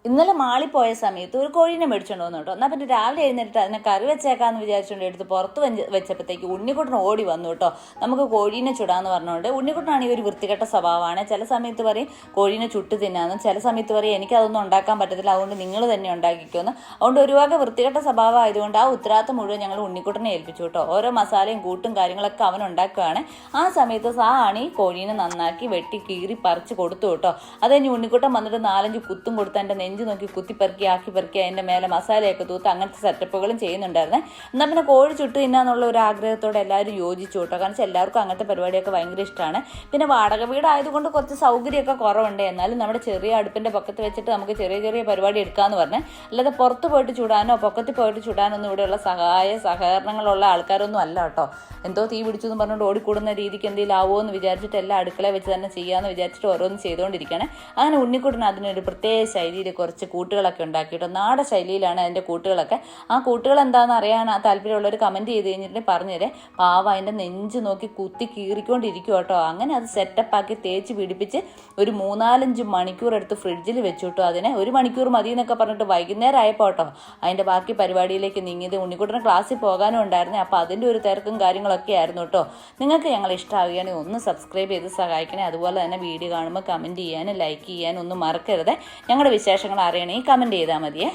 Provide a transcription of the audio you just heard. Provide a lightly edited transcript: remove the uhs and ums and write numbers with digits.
ഇന്നലെ മാളിൽ പോയ സമയത്ത് ഒരു കോഴീനെ മേടിച്ചോണ്ട് വന്നു കേട്ടോ. എന്നാൽ പിന്നെ രാവിലെ എഴുന്നേറ്റ് അതിനെ കറി വെച്ചേക്കാന്ന് വിചാരിച്ചുകൊണ്ട് എടുത്ത് പുറത്ത് വെച്ചപ്പോഴത്തേക്ക് ഉണ്ണിക്കുട്ടൻ ഓടി വന്നു കേട്ടോ. നമുക്ക് കോഴീനെ ചുടാന്ന് പറഞ്ഞുകൊണ്ട്. ഉണ്ണിക്കുട്ടനാണെങ്കിൽ ഒരു വൃത്തികെട്ട സ്വഭാവമാണ്. ചില സമയത്ത് പറയും കോഴീനെ ചുട്ട് തിന്നാന്നും, ചില സമയത്ത് പറയും എനിക്കതൊന്നും ഉണ്ടാക്കാൻ പറ്റത്തില്ല, അതുകൊണ്ട് നിങ്ങൾ തന്നെ ഉണ്ടാക്കിക്കുമെന്ന്. അതുകൊണ്ട് ഒരു വക വൃത്തികെട്ട സ്വഭാവം ആയതുകൊണ്ട് ആ ഉത്തരവാദിത്തം മുഴുവൻ ഞങ്ങൾ ഉണ്ണിക്കുട്ടനെ ഏൽപ്പിച്ചു കേട്ടോ. ഓരോ മസാലയും കൂട്ടും കാര്യങ്ങളൊക്കെ അവൻ ഉണ്ടാക്കുകയാണ്. ആ സമയത്ത് സാണി കോഴീനെ നന്നാക്കി വെട്ടി കീറി പറിച്ച് കൊടുത്തു കേട്ടോ. അത് കഴിഞ്ഞ് ഉണ്ണിക്കുട്ടൻ വന്നിട്ട് 4-5 കുത്തും കൊടുത്ത് എൻ്റെ നെഞ്ച് നോക്കി കുത്തിപ്പെറുക്കി അതിൻ്റെ മേലെ മസാലയൊക്കെ തൂത്ത് അങ്ങനത്തെ സെറ്റപ്പുകളും ചെയ്യുന്നുണ്ടായിരുന്നേ. എന്നാൽ പിന്നെ കോഴി ചുട്ട് തിന്നാന്നുള്ള ഒരു ആഗ്രഹത്തോടെ എല്ലാവരും യോജിച്ചു കേട്ടോ. കാരണം എല്ലാവർക്കും അങ്ങനത്തെ പരിപാടിയൊക്കെ ഭയങ്കര ഇഷ്ടമാണ്. പിന്നെ വാടക വീടായതുകൊണ്ട് കുറച്ച് സൗകര്യമൊക്കെ കുറവുണ്ട്. എന്നാലും നമ്മുടെ ചെറിയ അടുപ്പിൻ്റെ പൊക്കത്ത് വെച്ചിട്ട് നമുക്ക് ചെറിയ ചെറിയ പരിപാടി എടുക്കാമെന്ന് പറഞ്ഞേ. അല്ലാതെ പുറത്ത് പോയിട്ട് ചുടാനോ പൊക്കത്തിൽ പോയിട്ട് ചുടാനൊന്നും ഇവിടെയുള്ള സഹകരണങ്ങളുള്ള ആൾക്കാരൊന്നും അല്ല കേട്ടോ. എന്തോ തീ പിടിച്ചു എന്ന് പറഞ്ഞുകൊണ്ട് ഓടിക്കൂടുന്ന രീതിക്ക് എന്തെങ്കിലും ആവുമോ എന്ന് വിചാരിച്ചിട്ട് എല്ലാം അടുക്കള വെച്ച് തന്നെ ചെയ്യാമെന്ന് വിചാരിച്ചിട്ട് ഓരോന്ന് ചെയ്തുകൊണ്ടിരിക്കുകയാണ്. അങ്ങനെ ഉണ്ണിക്കുട്ടൻ അതിനൊരു പ്രത്യേക ശൈലിയിൽ കുറച്ച് കൂട്ടുകളൊക്കെ ഉണ്ടാക്കിയിട്ടോ. നാടൻ ശൈലിയിലാണ് അതിൻ്റെ കൂട്ടുകളൊക്കെ. ആ കൂട്ടുകൾ എന്താണെന്ന് അറിയാൻ താല്പര്യമുള്ളവർ കമൻറ്റ് ചെയ്ത് കഴിഞ്ഞിട്ട് പറഞ്ഞുതരേ. പാവ അതിൻ്റെ നെഞ്ച് നോക്കി കുത്തി കീറിക്കൊണ്ടിരിക്കും കേട്ടോ. അങ്ങനെ അത് സെറ്റപ്പാക്കി തേച്ച് പിടിപ്പിച്ച് ഒരു 3-4-5 മണിക്കൂർ എടുത്ത് ഫ്രിഡ്ജിൽ വെച്ചു കേട്ടോ. അതിനെ 1 മണിക്കൂർ മതി എന്നൊക്കെ പറഞ്ഞിട്ട് വൈകുന്നേരം ആയപ്പോൾ കേട്ടോ അതിൻ്റെ ബാക്കി പരിപാടിയിലേക്ക് നീങ്ങിയത്. ഉണ്ണിക്കുട്ടന് ക്ലാസ്സിൽ പോകാനും ഉണ്ടായിരുന്നേ. അപ്പോൾ അതിൻ്റെ ഒരു തിരക്കും കാര്യങ്ങളൊക്കെ ആയിരുന്നു കേട്ടോ. നിങ്ങൾക്ക് ഞങ്ങൾ ഇഷ്ടമാവുകയാണെങ്കിൽ ഒന്ന് സബ്സ്ക്രൈബ് ചെയ്ത് സഹായിക്കണേ. അതുപോലെ തന്നെ വീഡിയോ കാണുമ്പോൾ കമൻറ്റ് ചെയ്യാനും ലൈക്ക് ചെയ്യാനും ഒന്നും മറക്കരുത്. ഞങ്ങളുടെ വിശേഷങ്ങൾ അറിയണമെങ്കിൽ കമൻറ്റ് ചെയ്താൽ മതിയേ.